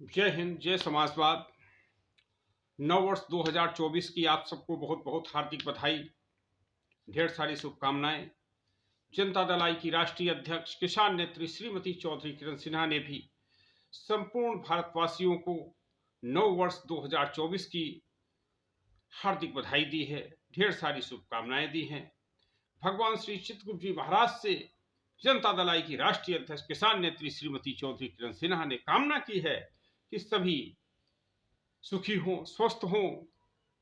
जय हिंद, जय समाजवाद। नववर्ष 2024 की आप सबको बहुत बहुत हार्दिक बधाई, ढेर सारी शुभकामनाएं। जनता दल आई की राष्ट्रीय अध्यक्ष किसान नेत्री श्रीमती चौधरी किरण सिन्हा ने भी संपूर्ण भारतवासियों को नववर्ष 2024 की हार्दिक बधाई दी है, ढेर सारी शुभकामनाएं दी हैं। भगवान श्री चित्रगुप्त जी महाराज से जनता दल आई की राष्ट्रीय अध्यक्ष किसान नेत्री श्रीमती चौधरी किरण सिन्हा ने कामना की है कि सभी सुखी हों, स्वस्थ हों,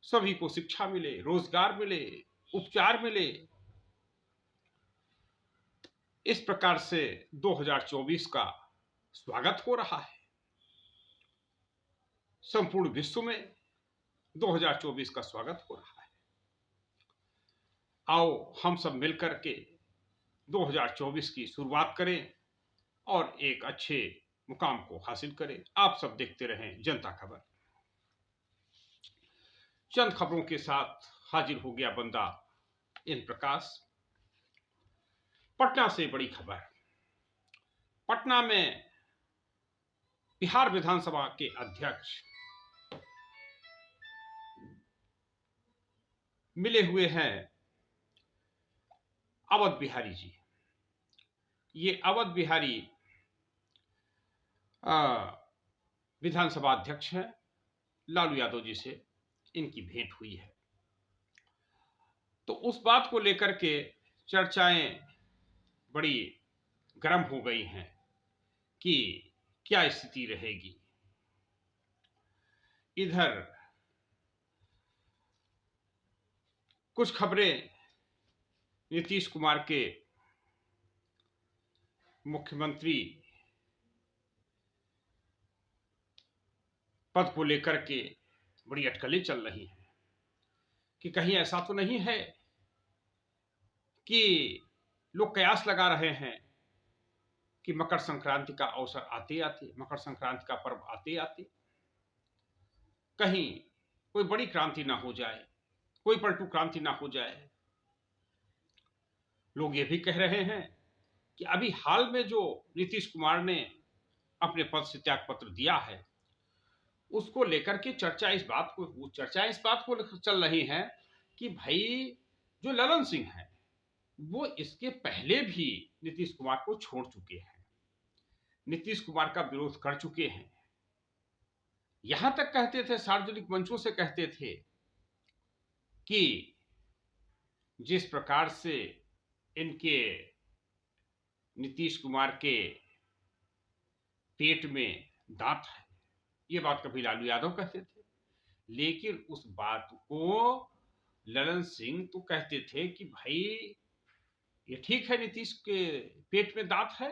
सभी को शिक्षा मिले, रोजगार मिले, उपचार मिले। इस प्रकार से 2024 का स्वागत हो रहा है। संपूर्ण विश्व में 2024 का स्वागत हो रहा है। आओ हम सब मिलकर के 2024 की शुरुआत करें और एक अच्छे मुकाम को हासिल करें। आप सब देखते रहें जनता खबर। चंद खबरों के साथ हाजिर हो गया बंदा इन प्रकाश। पटना से बड़ी खबर। पटना में बिहार विधानसभा के अध्यक्ष मिले हुए हैं अवध बिहारी जी। ये अवध बिहारी विधानसभा अध्यक्ष हैं। लालू यादव जी से इनकी भेंट हुई है, तो उस बात को लेकर के चर्चाएं बड़ी गर्म हो गई हैं कि क्या स्थिति रहेगी। इधर कुछ खबरें नीतीश कुमार के मुख्यमंत्री पद को लेकर के बड़ी अटकलें चल रही हैं कि कहीं ऐसा तो नहीं है कि लोग कयास लगा रहे हैं कि मकर संक्रांति का अवसर आते आते, मकर संक्रांति का पर्व आते आते कहीं कोई बड़ी क्रांति ना हो जाए, कोई पलटू क्रांति ना हो जाए। लोग ये भी कह रहे हैं कि अभी हाल में जो नीतीश कुमार ने अपने पद से त्याग पत्र दिया है, उसको लेकर के चर्चा इस बात को चल रही है कि भाई जो ललन सिंह है वो इसके पहले भी नीतीश कुमार को छोड़ चुके हैं, नीतीश कुमार का विरोध कर चुके हैं। यहां तक कहते थे, सार्वजनिक मंचों से कहते थे कि जिस प्रकार से इनके नीतीश कुमार के पेट में दांत है, ये बात कभी लालू यादव कहते थे, लेकिन उस बात को ललन सिंह तो कहते थे कि भाई ये ठीक है, नीतीश के पेट में दांत है,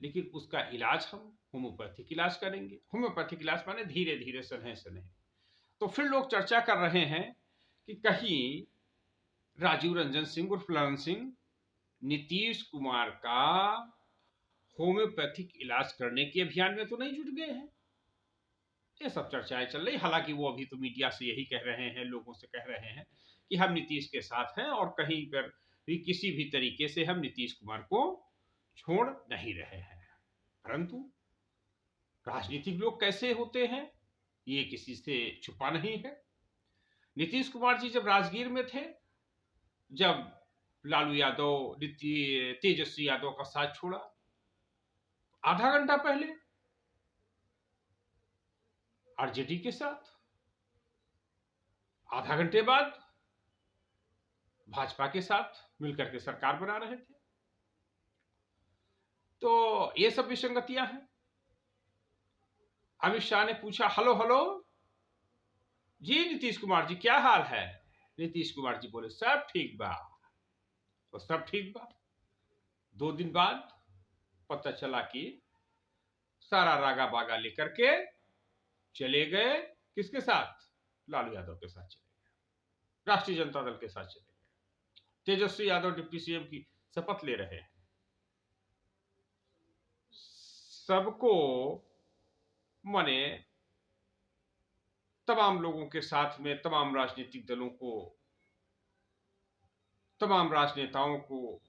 लेकिन उसका इलाज हम होम्योपैथिक इलाज करेंगे। होम्योपैथिक इलाज माने धीरे धीरे, सन्हे सन्हे। तो फिर लोग चर्चा कर रहे हैं कि कहीं राजीव रंजन सिंह उर्फ ललन सिंह नीतीश कुमार का होम्योपैथिक इलाज करने के अभियान में तो नहीं जुट गए हैं। ये सब चर्चाएं चल रही। हालांकि वो अभी तो मीडिया से यही कह रहे हैं, लोगों से कह रहे हैं कि हम नीतीश के साथ हैं और कहीं पर भी किसी भी तरीके से हम नीतीश कुमार को छोड़ नहीं रहे हैं। परंतु राजनीतिक लोग कैसे होते हैं ये किसी से छुपा नहीं है। नीतीश कुमार जी जब राजगीर में थे, जब लालू यादव तेजस्वी यादव का साथ छोड़ा, आधा घंटा पहले आरजेडी के साथ, आधा घंटे बाद भाजपा के साथ मिलकर के सरकार बना रहे थे। तो ये सब विसंगतियां हैं। अमित शाह ने पूछा, हेलो हेलो जी नीतीश कुमार जी, क्या हाल है? नीतीश कुमार जी बोले, सब ठीक बा। तो सब ठीक बा। 2 दिन बाद पता चला कि सारा रागा बागा लेकर के चले गए। किसके साथ? लालू यादव के साथ चले गए, राष्ट्रीय जनता दल के साथ चले गए। तेजस्वी यादव डिप्टी सीएम की शपथ ले रहे हैं। सबको माने तमाम लोगों के साथ में, तमाम राजनीतिक दलों को, तमाम राजनेताओं को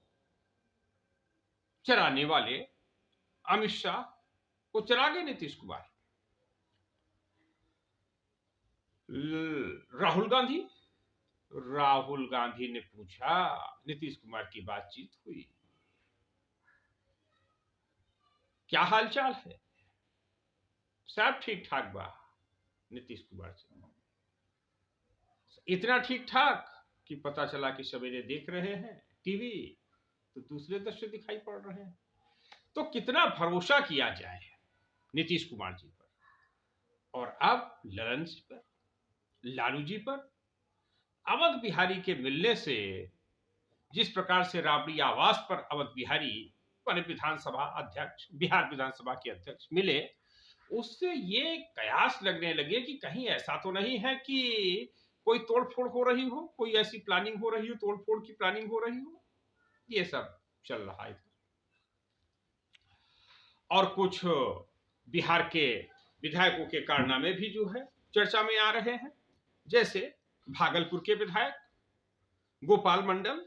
चराने वाले अमित शाह को चरा गए नीतीश कुमार। राहुल गांधी ने पूछा, नीतीश कुमार की बातचीत हुई, क्या हालचाल है? सब ठीक ठाक बा। नीतीश कुमार से इतना ठीक ठाक कि पता चला कि सवेरे देख रहे हैं टीवी तो दूसरे दृश्य दिखाई पड़ रहे हैं। तो कितना भरोसा किया जाए नीतीश कुमार जी पर। और अब ललन जी पर, लालू जी पर, अवध बिहारी के मिलने से जिस प्रकार से राबड़ी आवास पर अवध बिहारी विधानसभा अध्यक्ष, बिहार विधानसभा के अध्यक्ष मिले, उससे ये कयास लगने लगे कि कहीं ऐसा तो नहीं है कि कोई तोड़फोड़ हो रही हो, कोई ऐसी प्लानिंग हो रही हो, तोड़फोड़ की प्लानिंग हो रही हो। ये सब चल रहा है। और कुछ बिहार के विधायकों के कारनामे भी जो है चर्चा में आ रहे हैं। जैसे भागलपुर के विधायक गोपाल मंडल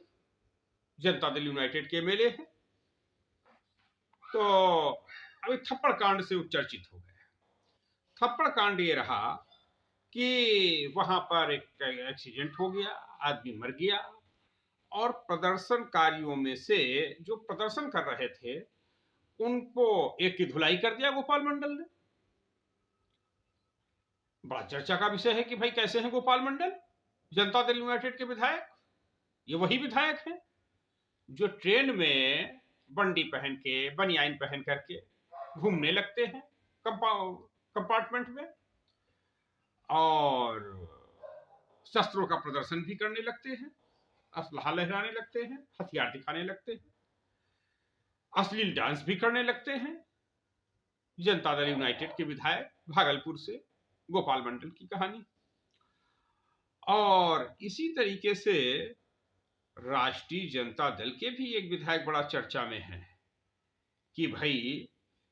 जनता दल यूनाइटेड के एमएलए हैं, तो अभी थप्पड़ कांड से चर्चित हो गए। थप्पड़ कांड ये रहा कि वहां पर एक एक्सीडेंट हो गया, आदमी मर गया, और प्रदर्शनकारियों में से जो प्रदर्शन कर रहे थे उनको एक की धुलाई कर दिया गोपाल मंडल ने। बड़ा चर्चा का विषय है कि भाई कैसे हैं गोपाल मंडल, जनता दल यूनाइटेड के विधायक। ये वही विधायक हैं जो ट्रेन में बंडी पहन के, बनियाइन पहन करके घूमने लगते हैं कंपार्टमेंट में, और शस्त्रों का प्रदर्शन भी करने लगते हैं, असलहा लहराने लगते हैं, हथियार दिखाने लगते हैं, अश्लील डांस भी करने लगते हैं। जनता दल यूनाइटेड के विधायक भागलपुर से गोपाल मंडल की कहानी। और इसी तरीके से राष्ट्रीय जनता दल के भी एक विधायक बड़ा चर्चा में है कि भाई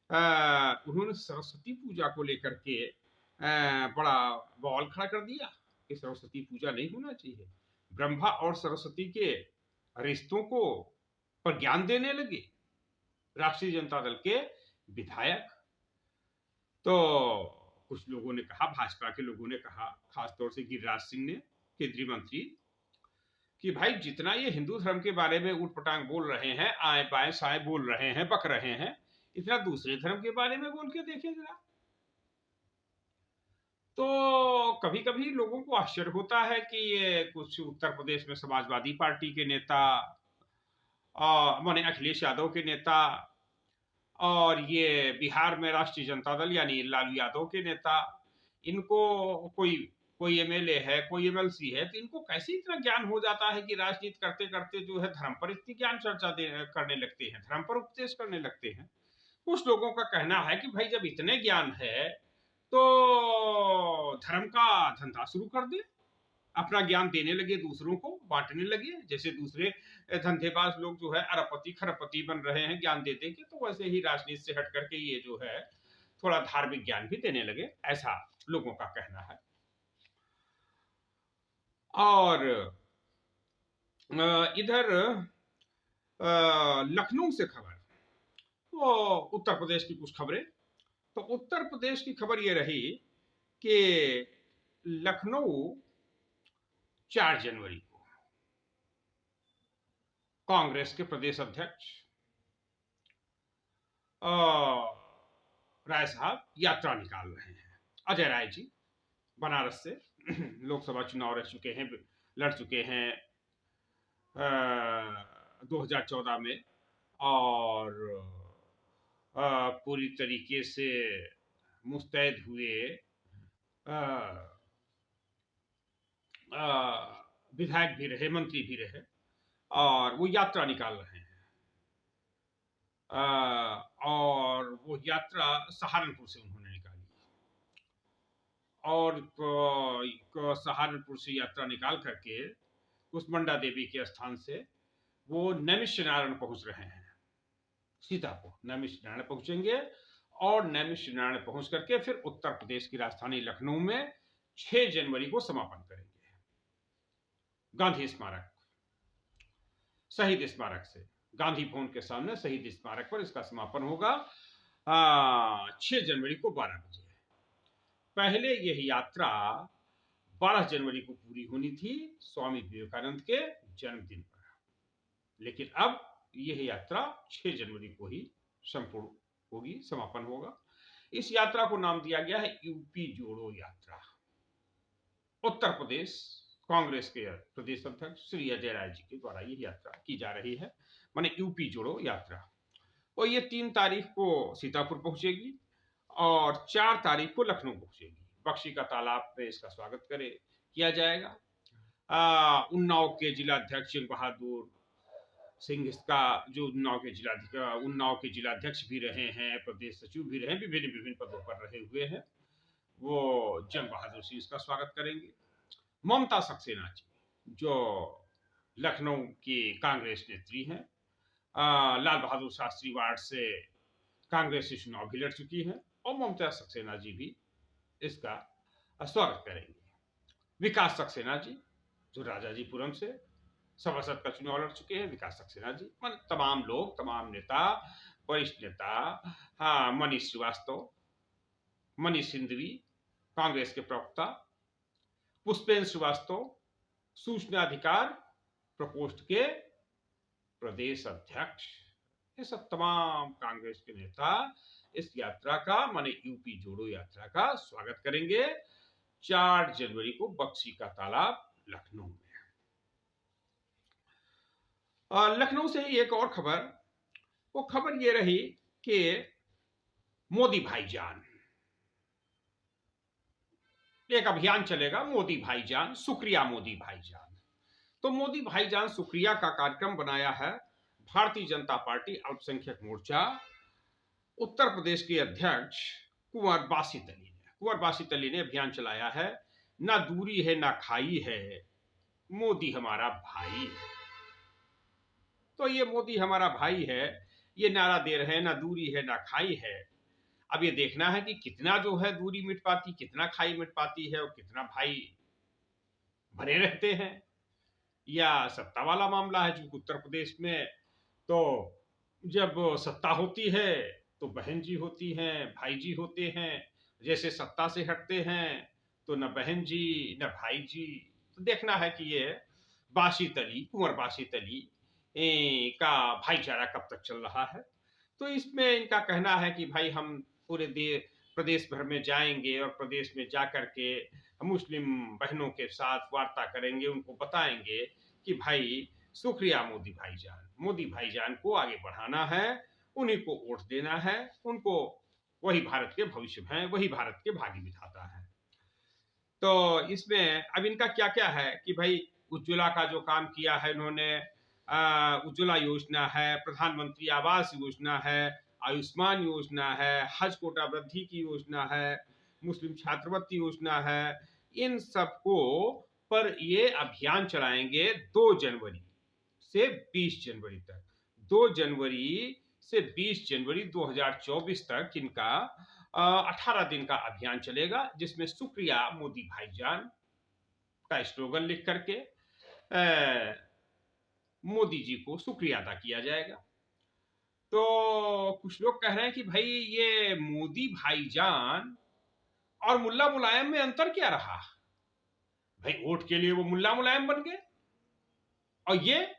उन्होंने सरस्वती पूजा को लेकर के बड़ा बवाल खड़ा कर दिया कि सरस्वती पूजा नहीं होना चाहिए। ब्रह्मा और सरस्वती के रिश्तों को पर ज्ञान देने लगे राष्ट्रीय जनता दल के विधायक। तो कुछ लोगों ने कहा, भाजपा के लोगों ने कहा, खासतौर से गिरिराज सिंह ने, केंद्रीय मंत्री, कि भाई जितना ये हिंदू धर्म के बारे में उठपटांग बोल रहे हैं, आए बाएं साए बोल रहे हैं, बक रहे हैं, इतना दूसरे धर्म के बारे में बोल के देखें जरा। तो कभी कभी लोगों को आश्चर्य होता है कि ये कुछ उत्तर प्रदेश में समाजवादी पार्टी के नेता, माने अखिलेश यादव के नेता, और ये बिहार में राष्ट्रीय जनता दल यानी लालू यादव के नेता, इनको कोई एमएलए है, कोई एमएलसी है, तो इनको कैसे इतना ज्ञान हो जाता है कि राजनीति करते करते जो है धर्म पर इतनी ज्ञान चर्चा करने लगते हैं, धर्म पर उपदेश करने लगते हैं। कुछ लोगों का कहना है कि भाई जब इतने ज्ञान है तो धर्म का धंधा शुरू कर दे, अपना ज्ञान देने लगे, दूसरों को बांटने लगे। जैसे दूसरे धंधेबाज लोग जो है अरबपति खरबपति बन रहे हैं ज्ञान दे के, तो वैसे ही राजनीति से हट करके ये जो है थोड़ा धार्मिक ज्ञान भी देने लगे, ऐसा लोगों का कहना है। और इधर लखनऊ से खबर, तो उत्तर प्रदेश की कुछ खबरें। तो उत्तर प्रदेश की खबर ये रही कि लखनऊ 4 जनवरी को कांग्रेस के प्रदेश अध्यक्ष राय साहब यात्रा निकाल रहे हैं। अजय राय जी बनारस से लोकसभा चुनाव लड़ चुके हैं 2014 में, और पूरी तरीके से मुस्तैद हुए विधायक भी रहे, मंत्री भी रहे, और वो यात्रा निकाल रहे हैं। और वो यात्रा सहारनपुर से उन्होंने निकाली, और सहारनपुर से यात्रा निकाल करके कुसमुंडा देवी के स्थान से वो नैमिषारण्य पहुंच रहे हैं। सीतापुर नैमिषारण्य पहुंचेंगे, और नैमिषारण्य पहुंच करके फिर उत्तर प्रदेश की राजधानी लखनऊ में 6 जनवरी को समापन करेंगे। गांधी स्मारक, शहीद स्मारक से, गांधी भवन के सामने शहीद स्मारक पर इसका समापन होगा 6 जनवरी को 12 बजे। पहले यह यात्रा 12 जनवरी को पूरी होनी थी स्वामी विवेकानंद के जन्मदिन पर, लेकिन अब यह यात्रा 6 जनवरी को ही संपूर्ण होगी, समापन होगा। इस यात्रा को नाम दिया गया है यूपी जोड़ो यात्रा। उत्तर प्रदेश कांग्रेस के प्रदेश अध्यक्ष श्री अजय राय जी के द्वारा यह यात्रा की जा रही है, माने यूपी जोड़ो यात्रा। और ये 3 तारीख को सीतापुर पहुंचेगी और 4 तारीख को लखनऊ पहुंचेगी। बख्शी का तालाब में इसका स्वागत किया जाएगा। उन्नाव के जिलाध्यक्ष सिंह बहादुर सिंह इसका जो उन्नाव के जिलाध्यक्ष भी रहे हैं, प्रदेश सचिव भी रहे, विभिन्न पदों पर रहे हुए हैं, वो जंग बहादुर सिंह इसका स्वागत करेंगे। ममता सक्सेना जी जो लखनऊ की कांग्रेस नेत्री हैं, लाल बहादुर शास्त्री वार्ड से कांग्रेस से चुनाव भी लड़ चुकी है, और ममता सक्सेना जी भी इसका स्वागत करेंगे। विकास सक्सेना जी जो राजाजीपुरम से सभासद का चुनाव लड़ चुके हैं, विकास सक्सेना जी, तमाम लोग, तमाम नेता, वरिष्ठ नेता, मनीष श्रीवास्तव, मनीष सिंधवी कांग्रेस के प्रवक्ता, पुष्पेंद्र श्रीवास्तव सूचना अधिकार प्रकोष्ठ के प्रदेश अध्यक्ष, ये सब तमाम कांग्रेस के नेता इस यात्रा का, माने यूपी जोड़ो यात्रा का स्वागत करेंगे 4 जनवरी को बख्शी का तालाब लखनऊ में। लखनऊ से ही एक और खबर, वो खबर ये रही कि मोदी भाईजान, एक अभियान चलेगा, मोदी भाईजान शुक्रिया मोदी भाईजान। तो मोदी भाईजान शुक्रिया का कार्यक्रम बनाया है भारतीय जनता पार्टी अल्पसंख्यक मोर्चा उत्तर प्रदेश के अध्यक्ष कुंवर बासित अली ने। कुंवर बासित अली ने अभियान चलाया है, ना दूरी है ना खाई है, मोदी हमारा भाई है। तो ये मोदी हमारा भाई है, ये नारा दे रहे हैं, ना दूरी है ना खाई है। अब ये देखना है कि कितना जो है दूरी मिट पाती, कितना खाई मिट पाती है, और कितना भाई बने रहते हैं, या सत्ता वाला मामला है। क्योंकि उत्तर प्रदेश में तो जब सत्ता होती है तो बहन जी होती हैं, भाई जी होते हैं, जैसे सत्ता से हटते हैं तो न बहन जी न भाई जी। तो देखना है कि ये बासित अली, कुंवर बासित अली का भाईचारा कब तक चल रहा है। तो इसमें इनका कहना है कि भाई हम पूरे प्रदेश भर में जाएंगे और प्रदेश में जा करके मुस्लिम बहनों के साथ वार्ता करेंगे, उनको बताएंगे कि भाई शुक्रिया मोदी भाईजान को आगे बढ़ाना है, उन्हीं को वोट देना है, उनको, वही भारत के भविष्य हैं, वही भारत के भाग्य विधाता है। तो इसमें अब इनका क्या क्या है कि भाई उज्ज्वला का जो काम किया है इन्होंने, उज्ज्वला योजना है, प्रधानमंत्री आवास योजना है, आयुष्मान योजना है, हज कोटा वृद्धि की योजना है, मुस्लिम छात्रवृत्ति योजना है, इन सबको पर ये अभियान चलाएंगे 2 जनवरी से 20 जनवरी तक। 2 जनवरी से 20 जनवरी 2024 तक इनका 18 दिन का अभियान चलेगा, जिसमें शुक्रिया मोदी भाईजान का स्लोगन लिख करके मोदी जी को शुक्रिया अदा किया जाएगा। तो कुछ लोग कह रहे हैं कि भाई ये मोदी भाईजान और मुल्ला मुलायम में अंतर क्या रहा? भाई वोट के लिए वो मुल्ला मुलायम बन गए और ये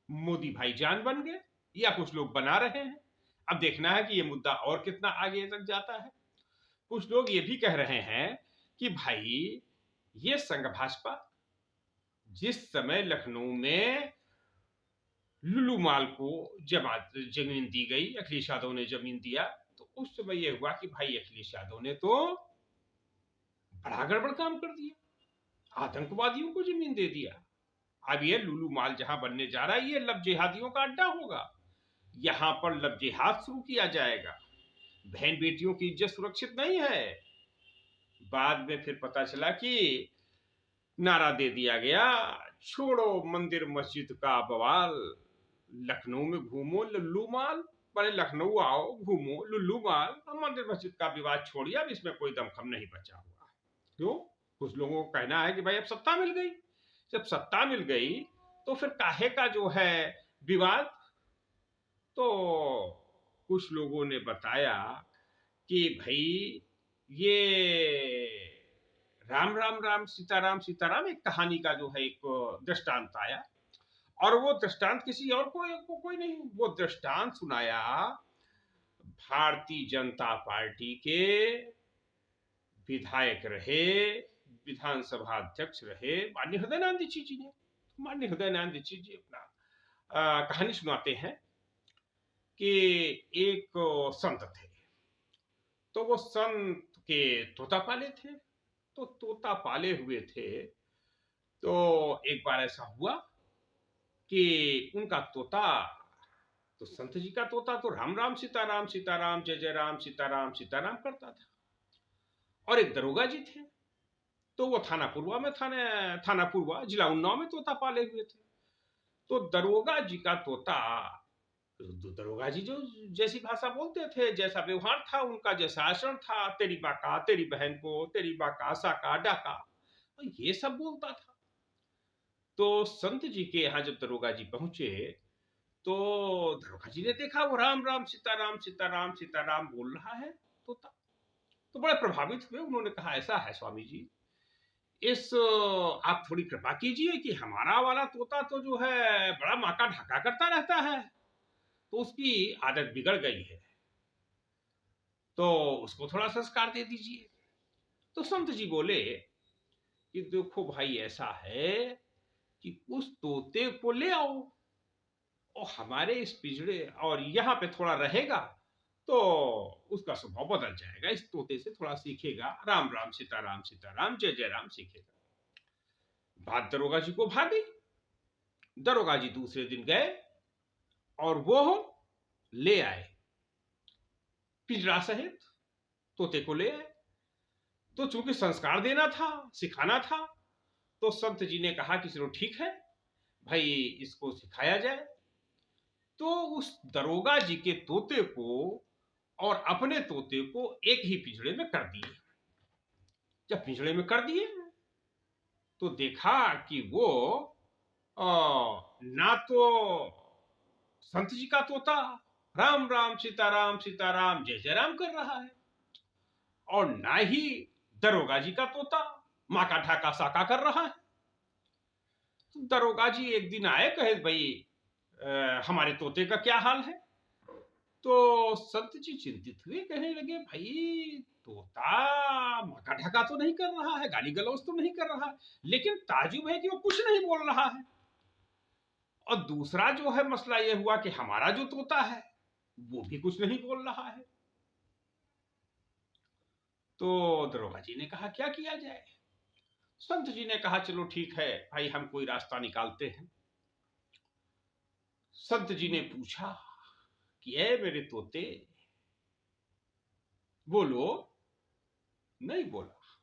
मोदी भाईजान बन गए, या कुछ लोग बना रहे हैं। अब देखना है कि ये मुद्दा और कितना आगे तक जाता है। कुछ लोग ये भी कह रहे हैं कि भाई ये संघ भाजपा जिस समय लखनऊ में लुल्लू माल को जमीन दी गई, अखिलेश यादव ने जमीन दिया, तो उस समय यह हुआ कि भाई अखिलेश यादव ने तो बड़ा गड़बड़ काम कर दिया, आतंकवादियों को जमीन दे दिया। अब ये लुल्लू माल जहां बनने जा रहा है, ये लब जिहादियों का अड्डा होगा, यहां पर लब जिहाद शुरू किया जाएगा। बहन बेटियों की इज्जत सुरक्षित नहीं है। बाद में फिर पता चला कि नारा दे दिया गया, छोड़ो मंदिर मस्जिद का बवाल, लखनऊ में घूमो लुल्लू माल, पहले लखनऊ आओ घूमो लुल्लू माल, मंदिर मस्जिद का विवाद छोड़िए, अब इसमें कोई दमखम नहीं बचा हुआ। क्यों? कुछ लोगों को कहना है कि भाई अब सत्ता मिल गई, जब सत्ता मिल गई तो फिर काहे का जो है विवाद। तो कुछ लोगों ने बताया कि भाई ये राम राम राम सीताराम सीताराम एक कहानी का जो है एक दृष्टांत आया। और वो दृष्टांत किसी और कोई नहीं, वो दृष्टांत सुनाया भारतीय जनता पार्टी के विधायक रहे, विधानसभा अध्यक्ष रहे माननीय हृदयानंद दीक्षित जी ने। माननीय हृदयानंद दीक्षित जी अपना कहानी सुनाते हैं कि एक संत थे, तो वो संत के तोता पाले थे। तो तोता पाले हुए थे, तो एक बार ऐसा हुआ कि उनका तोता, तो संत जी का तोता तो राम राम सीताराम सीताराम जय जय राम सीताराम सीताराम करता था। और एक दरोगा जी थे, तो वो थाना पुरवा जिला उन्नाव में तोता पाले हुए थे। तो दरोगा जी का तोता, तो दरोगा जी जो जैसी भाषा बोलते थे, जैसा व्यवहार था उनका, जैसा आचरण था, तेरी बाका, तेरी बहन को, तेरी बाका, साका, डाका, ये सब बोलता था। तो संत जी के यहाँ जब दरोगा जी पहुंचे, तो दरोगा जी ने देखा वो राम राम सीताराम सीताराम सीताराम बोल रहा है तोता। तो बड़े प्रभावित हुए। उन्होंने कहा ऐसा है स्वामी जी, इस आप थोड़ी कृपा कीजिए कि हमारा वाला तोता तो जो है बड़ा माका ढाका करता रहता है, तो उसकी आदत बिगड़ गई है, तो उसको थोड़ा संस्कार दे दीजिए। तो संत जी बोले कि देखो भाई, ऐसा है कि उस तोते को ले आओ और हमारे इस पिंजड़े और यहाँ पे थोड़ा रहेगा तो उसका स्वभाव बदल जाएगा, इस तोते से थोड़ा सीखेगा, राम राम सीताराम जय जय राम सीखेगा। बात दरोगा जी को भा गई। दरोगा जी दूसरे दिन गए और वो ले आए, पिंजरा सहित तोते को ले आए। तो चूंकि संस्कार देना था, सिखाना था, तो संत जी ने कहा कि चलो ठीक है भाई, इसको सिखाया जाए। तो उस दरोगा जी के तोते को और अपने तोते को एक ही पिंजड़े में कर दिए। जब पिंजड़े में कर दिए तो देखा कि वो ना तो संत जी का तोता राम राम सीताराम जय जय राम कर रहा है, और ना ही दरोगा जी का तोता माका ढाका साका कर रहा है। तो दरोगा जी एक दिन आए, कहे भाई हमारे तोते का क्या हाल है। तो संत जी चिंतित हुए, कहने लगे भाई तोता माका ढाका तो नहीं कर रहा है, गाली गलौज तो नहीं कर रहा है, लेकिन ताजुब है कि वो कुछ नहीं बोल रहा है। और दूसरा जो है मसला ये हुआ कि हमारा जो तोता है वो भी कुछ नहीं बोल रहा है। तो दरोगा जी ने कहा क्या किया जाए। संत जी ने कहा चलो ठीक है भाई, हम कोई रास्ता निकालते हैं। संत जी ने पूछा कि ऐ मेरे तोते, बोलो। नहीं बोला।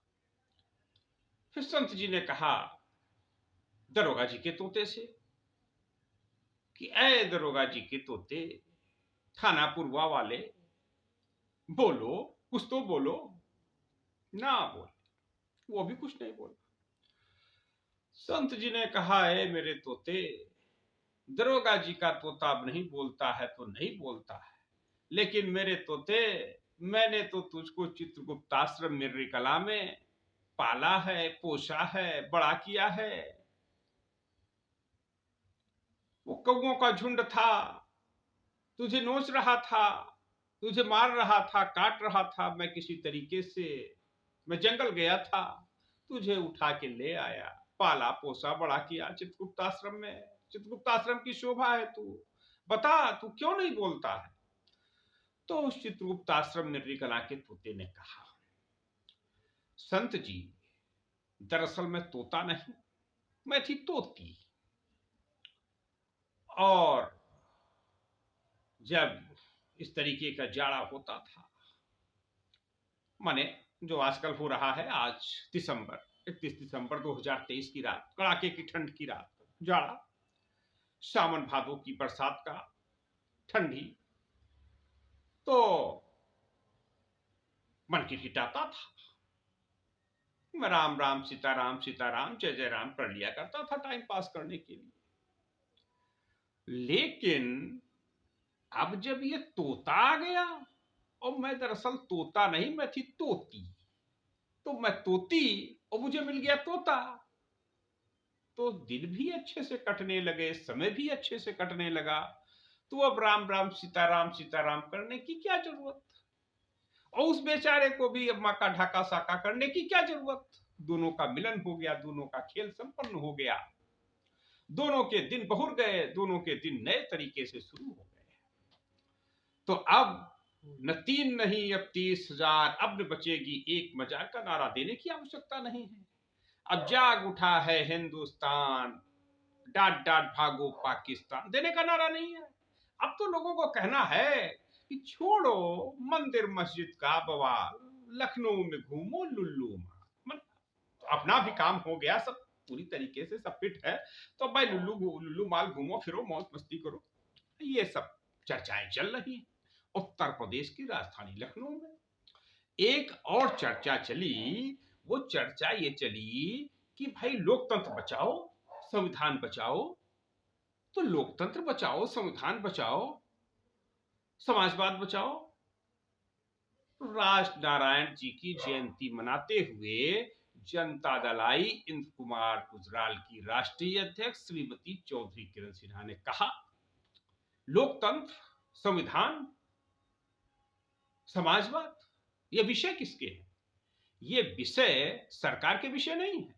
फिर संत जी ने कहा दरोगा जी के तोते से कि ऐ दरोगा जी के तोते, थाना पुरवा वाले, बोलो, कुछ तो बोलो। ना बोले, वो भी कुछ नहीं बोला। संत जी ने कहा है मेरे तोते, दरोगा जी का तोता अब नहीं बोलता है तो नहीं बोलता है, लेकिन मेरे तोते, मैंने तो तुझको चित्रगुप्ताश्रम मिर्री कला में पाला है, पोषा है, बड़ा किया है। वो कौओं का झुंड था, तुझे नोच रहा था, तुझे मार रहा था, काट रहा था, मैं किसी तरीके से मैं जंगल गया था, तुझे उठा के ले आया, पाला पोसा बड़ा किया चित्रगुप्ताश्रम में। चित्रगुप्ताश्रम की शोभा है, तू बता तू क्यों नहीं बोलता है। तो उस चित्रगुप्ताश्रम निर्विकला के तोते ने कहा संत जी, दरअसल मैं तोता नहीं, मैं थी तोती। और जब इस तरीके का जाड़ा होता था, माने जो आजकल हो रहा है, आज 31 दिसंबर 2023 की रात, कड़ाके की ठंड की रात, जाड़ा, सावन भादो की बरसात का ठंडी, तो मन किटकिटाता था। मैं राम राम सीताराम जय जय राम कर लिया करता था टाइम पास करने के लिए। लेकिन अब जब ये तोता आ गया, और मैं दरअसल तोता नहीं, मैं थी तोती, तो मैं तोती और मुझे मिल गया तोता। तो दिन भी अच्छे से कटने लगे, समय भी अच्छे से कटने लगा। तो अब राम राम सीताराम करने की क्या जरूरत, और उस बेचारे को भी अब माँ का ढाका साका करने की क्या जरूरत। दोनों का मिलन हो गया, दोनों का खेल संपन्न हो गया, दोनों के दिन बहुर गए, दोनों के दिन नए तरीके से शुरू हो गए। तो अब न 3 नहीं, अब 30,000, अब न बचेगी एक मजार का नारा देने की आवश्यकता नहीं है। अब जाग उठा है हिंदुस्तान, डांट डांट भागो पाकिस्तान देने का नारा नहीं है। अब तो लोगों को कहना है कि छोड़ो मंदिर मस्जिद का बवाल, लखनऊ में घूमो लुल्लू माँ। तो अपना भी काम हो गया, सब पूरी तरीके से सब फिट है, तो भाई लुल्लू माल घूमो फिरो, मौज मस्ती करो। ये सब चर्चाएं चल रही हैं। उत्तर प्रदेश की राजधानी लखनऊ में एक और चर्चा चली। वो चर्चा ये चली कि भाई लोकतंत्र बचाओ, संविधान बचाओ। तो लोकतंत्र बचाओ, संविधान बचाओ, समाजवाद बचाओ। राज नारायण जी की जयंती मनाते हुए जनता दल आई इंद्र कुमार गुजराल की राष्ट्रीय अध्यक्ष श्रीमती चौधरी किरण सिन्हा ने कहा, लोकतंत्र, संविधान, समाजवाद, ये विषय किसके हैं? ये विषय सरकार के विषय नहीं है।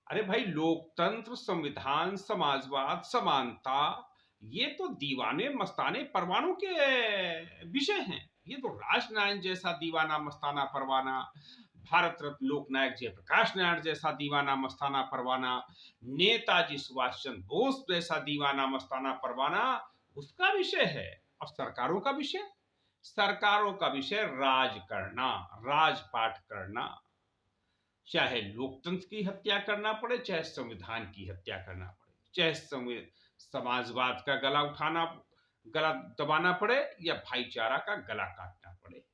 अरे भाई, लोकतंत्र, संविधान, समाजवाद, समानता, ये तो दीवाने मस्ताने परवानों के विषय हैं। ये तो राजनारायण जैसा दीवाना मस्ताना परवाना, भारत रत्न लोकनायक जयप्रकाश नारायण जैसा दीवाना मस्ताना परवाना, नेताजी सुभाष चंद्र बोस जैसा दीवाना मस्ताना परवाना उसका विषय है। और सरकारों का विषय, सरकारों का विषय राज करना, राजपाट करना। चाहे लोकतंत्र की हत्या करना पड़े, चाहे संविधान की हत्या करना पड़े, चाहे समाजवाद का गला उठाना, गला दबाना पड़े, या भाईचारा का गला काटना पड़े।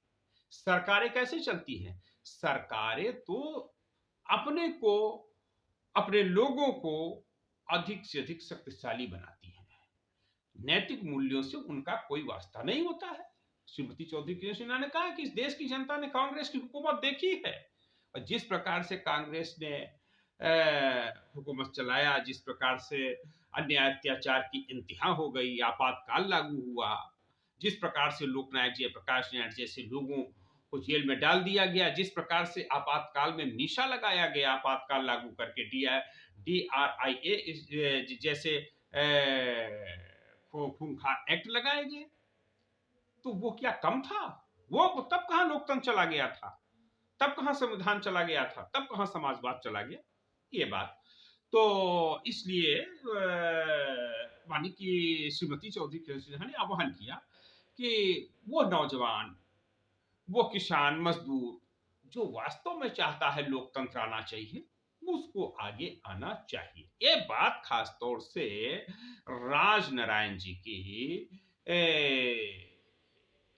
सरकारें कैसे चलती हैं? सरकारें तो अपने को, अपने लोगों को अधिक से अधिक शक्तिशाली बनाती हैं। नैतिक मूल्यों से उनका कोई वास्ता नहीं होता है। श्रीमती चौधरी किरण सिन्हा ने कहा कि इस देश की जनता ने कांग्रेस की हुकूमत देखी है, और जिस प्रकार से कांग्रेस ने हुकूमत चलाया, जिस प्रकार से अन्याय अत्याचार की इंतहा हो गई, आपातकाल लागू हुआ, जिस प्रकार से लोकनायक जयप्रकाश नारायण जैसे लोगों को जेल में डाल दिया गया, जिस प्रकार से आपातकाल में मीशा लगाया गया, आपातकाल लागू करके DRIA जैसे खूंखार एक्ट लगाए गए, तो वो क्या कम था? वो तब कहां लोकतंत्र चला गया था, तब कहां संविधान चला गया था, तब कहां समाजवाद चला गया? ये बात तो इसलिए मानी कि श्रीमती चौधरी किरण सिन्हा ने आह्वान किया कि वो नौजवान, वो किसान मजदूर जो वास्तव में चाहता है लोकतंत्र आना चाहिए, उसको आगे आना चाहिए। ये बात खास तौर से राज नारायण जी की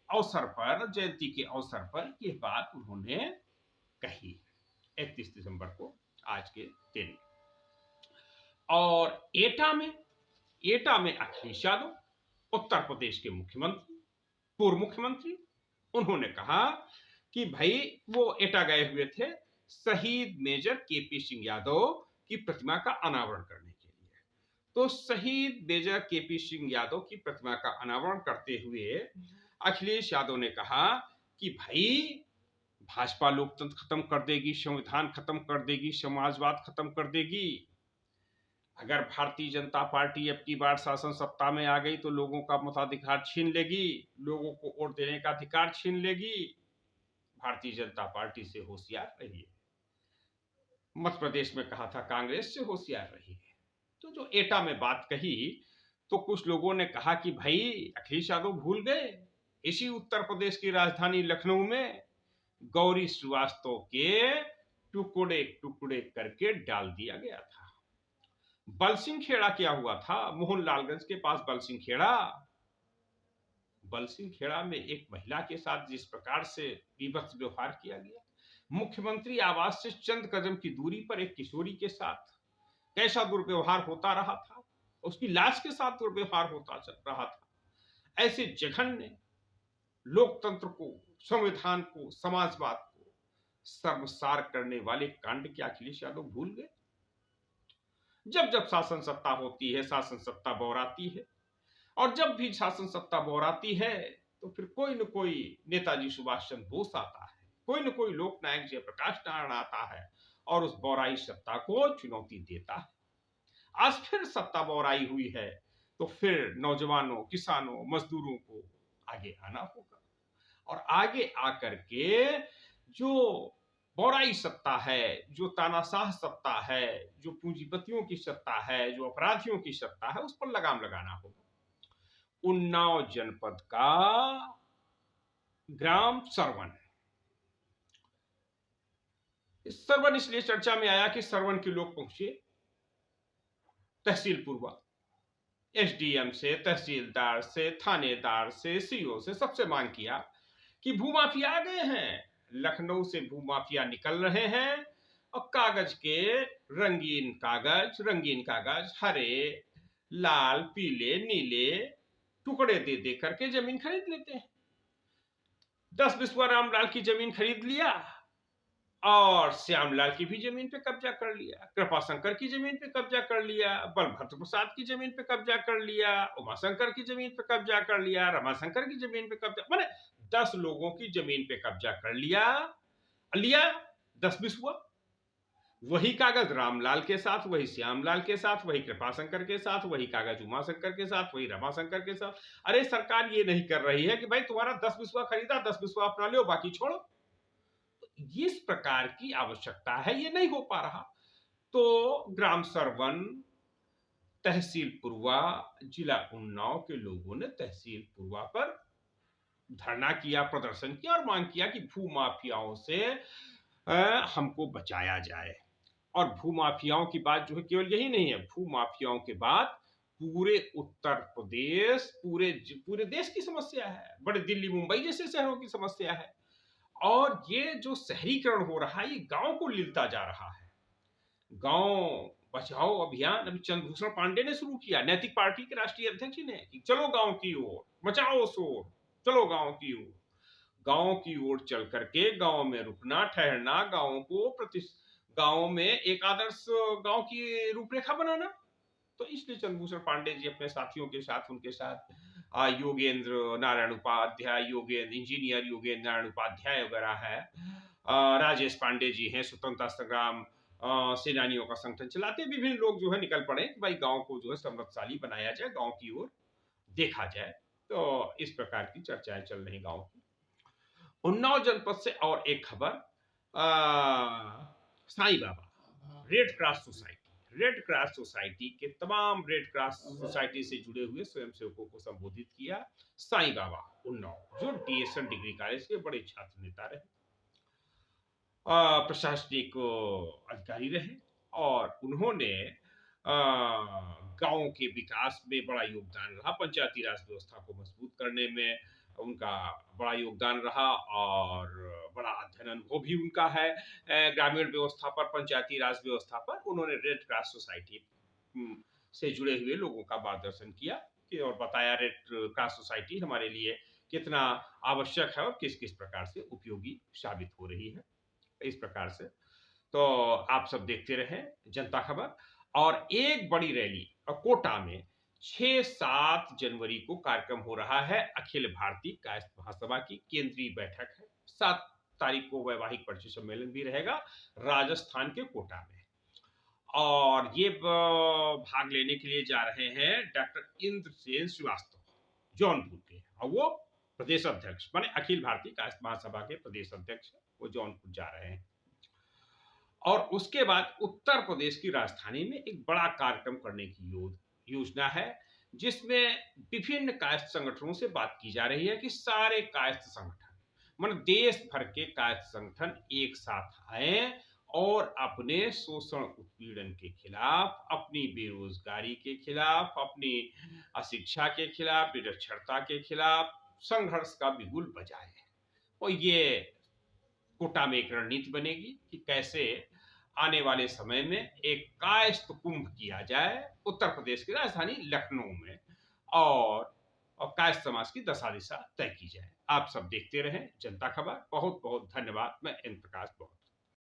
अवसर पर, जयंती के अवसर पर यह बात उन्होंने कही 31 दिसंबर को, आज के दिन। और एटा में अखिलेश यादव, उत्तर प्रदेश के मुख्यमंत्री, पूर्व मुख्यमंत्री, उन्होंने कहा कि भाई वो एटा गए हुए थे शहीद मेजर केपी सिंह यादव की प्रतिमा का अनावरण करने के लिए। तो शहीद मेजर केपी सिंह यादव की प्रतिमा का अनावरण करते हुए अखिलेश यादव ने कहा कि भाई भाजपा लोकतंत्र खत्म कर देगी, संविधान खत्म कर देगी, समाजवाद खत्म कर देगी। अगर भारतीय जनता पार्टी अब की बार शासन सत्ता में आ गई तो लोगों का मताधिकार छीन लेगी, लोगों को वोट देने का अधिकार छीन लेगी। भारतीय जनता पार्टी से होशियार रहिए। मध्य प्रदेश में कहा था कांग्रेस से होशियार रहिए। तो जो एटा में बात कही, तो कुछ लोगों ने कहा कि भाई अखिलेश यादव भूल गए, इसी उत्तर प्रदेश की राजधानी लखनऊ में गौरी श्रीवास्तव के टुकड़े टुकड़े करके डाल दिया गया था। बलसिंह खेड़ा क्या हुआ था? मोहनलालगंज के पास बलसिंह खेड़ा में एक महिला के साथ जिस प्रकार से विभत्स व्यवहार किया गया, मुख्यमंत्री आवास से चंद कदम की दूरी पर एक किशोरी के साथ कैसा दुर्व्यवहार होता रहा था, उसकी लाश के साथ दुर्व्यवहार होता रहा था। ऐसे जघन्य लोकतंत्र को, संविधान को, समाजवाद को सर्वसार करने वाले कांड क्या अखिलेश यादव भूल गए? जब जब शासन सत्ता होती है, शासन सत्ता बौराती है, और जब भी शासन सत्ता बौराती है तो फिर कोई न कोई नेताजी सुभाष चंद्र बोस आता है, कोई न कोई लोकनायक जयप्रकाश नारायण आता है और उस बौराई सत्ता को चुनौती देता है। आज फिर सत्ता बौराई हुई है तो फिर नौजवानों, किसानों, मजदूरों को आगे आना होगा, और आगे आकर के जो बौराई सत्ता है, जो तानाशाह सत्ता है, जो पूंजीपतियों की सत्ता है, जो अपराधियों की सत्ता है, उस पर लगाम लगाना होगा। उन्नाव जनपद का ग्राम सरवन, सरवन इसलिए चर्चा में आया कि सरवन के लोग पहुंचे तहसील पूर्वा, एसडीएम से, तहसीलदार से, थानेदार से, सीओ से, सबसे मांग किया कि भूमाफिया आ गए हैं, लखनऊ से भूमाफिया निकल रहे हैं और कागज के रंगीन कागज हरे, लाल, पीले, नीले टुकड़े दे दे करके जमीन खरीद लेते हैं। 10 बिस्वा रामलाल की जमीन खरीद लिया और श्यामलाल की भी जमीन पे कब्जा कर लिया, कृपाशंकर की जमीन पे कब्जा कर लिया, बलभद्र प्रसाद की जमीन पे कब्जा कर लिया, उमाशंकर की जमीन पे कब्जा कर लिया, रमाशंकर की जमीन पे कब्जा, माने 10 लोगों की जमीन पे कब्जा कर लिया। 10 बिस्वा, वही कागज रामलाल के साथ, वही श्यामलाल के साथ, वही कृपाशंकर के साथ, वही कागज उमाशंकर के साथ, वही रमाशंकर के साथ। अरे सरकार ये नहीं कर रही है कि भाई तुम्हारा 10 बिस्वा खरीदा, 10 बिस्वा अपना लो, बाकी छोड़ो। इस प्रकार की आवश्यकता है, ये नहीं हो पा रहा। तो ग्राम सरवन, तहसील पूर्वा, जिला उन्नाव के लोगों ने तहसील पूर्वा पर धरना किया, प्रदर्शन किया और मांग किया कि भूमाफियाओं से हमको बचाया जाए। और भूमाफियाओं की बात जो है केवल यही नहीं है, भूमाफियाओं के बाद पूरे उत्तर प्रदेश, पूरे देश की समस्या है, बड़े दिल्ली मुंबई जैसे शहरों की समस्या है। और ये जो शहरीकरण हो रहा है, ये गांव को लिलता जा रहा है। गांव बचाओ अभियान अभी चंद्रभूषण पांडे ने शुरू किया, नैतिक पार्टी के राष्ट्रीय अध्यक्ष ने, कि चलो गांव की ओर, बचाओ शोर, चलो गांव की ओर। गांव की ओर चल करके गांव में रुकना, ठहरना, गांव में एक आदर्श गांव की रूपरेखा बनाना। तो इसलिए चंद्रभूषण पांडे जी अपने साथियों के साथ, उनके साथ योगेंद्र नारायण उपाध्याय, इंजीनियर योगेंद्र नारायण उपाध्याय वगैरह है, राजेश पांडे जी हैं, स्वतंत्रता संग्राम सेनानियों का संगठन चलाते, विभिन्न लोग जो है निकल पड़े कि भाई गांव को जो है समृद्धशाली बनाया जाए, गांव की ओर देखा जाए। तो इस प्रकार की चर्चाएं चल रही गांव की। उन्नाव जनपद से और एक खबर, Sai Baba red cross society, red cross society के तमाम रेड क्रॉस सोसाइटी से जुड़े हुए स्वयंसेवकों को संबोधित किया साईं बाबा उन्नाव, जो डीएसएन डिग्री कॉलेज के बड़े छात्र नेता रहे, प्रशासनिक अधिकारी रहे, और उन्होंने गांव के विकास में बड़ा योगदान रहा, पंचायती राज व्यवस्था को मजबूत करने में उनका बड़ा योगदान रहा, और बड़ा अध्ययन अनुभव भी उनका है ग्रामीण व्यवस्था पर, पंचायती राज व्यवस्था पर। उन्होंने रेड क्रॉस सोसाइटी से जुड़े हुए लोगों का मार्गदर्शन किया और बताया रेड क्रॉस सोसाइटी हमारे लिए कितना आवश्यक है और किस किस प्रकार से उपयोगी साबित हो रही है। इस प्रकार से तो आप सब देखते रहे जनता खबर। और एक बड़ी रैली कोटा में 6-7 जनवरी को कार्यक्रम हो रहा है, अखिल भारतीय कायस्थ महासभा की केंद्रीय बैठक है। 7 तारीख को वैवाहिक परिचय सम्मेलन भी रहेगा राजस्थान के कोटा में, और ये भाग लेने के लिए जा रहे हैं डॉक्टर इंद्रसेन श्रीवास्तव, जौनपुर के, और वो प्रदेश अध्यक्ष माने अखिल भारतीय कायस्थ महासभा के प्रदेश अध्यक्ष, वो जौनपुर जा रहे हैं। और उसके बाद उत्तर प्रदेश की राजधानी में एक बड़ा कार्यक्रम करने की योजना है, जिसमें विभिन्न कायस्थ संगठनों से बात की जा रही है कि सारे कायस्थ संगठन मतलब देश भर के कायस्थ संगठन एक साथ आए और अपने शोषण उत्पीड़न के खिलाफ, अपनी बेरोजगारी के खिलाफ, अपनी अशिक्षा के खिलाफ, निरक्षरता के खिलाफ संघर्ष का बिगुल बजाए। और ये कोटा में एक रणनीति बनेगी कि कैसे आने वाले समय में एक कायस्थ कुंभ किया जाए उत्तर प्रदेश की राजधानी लखनऊ में, और कायस्थ समाज की दशा दिशा तय की जाए। आप सब देखते रहें जनता खबर। बहुत बहुत धन्यवाद। मैं एन प्रकाश बहुत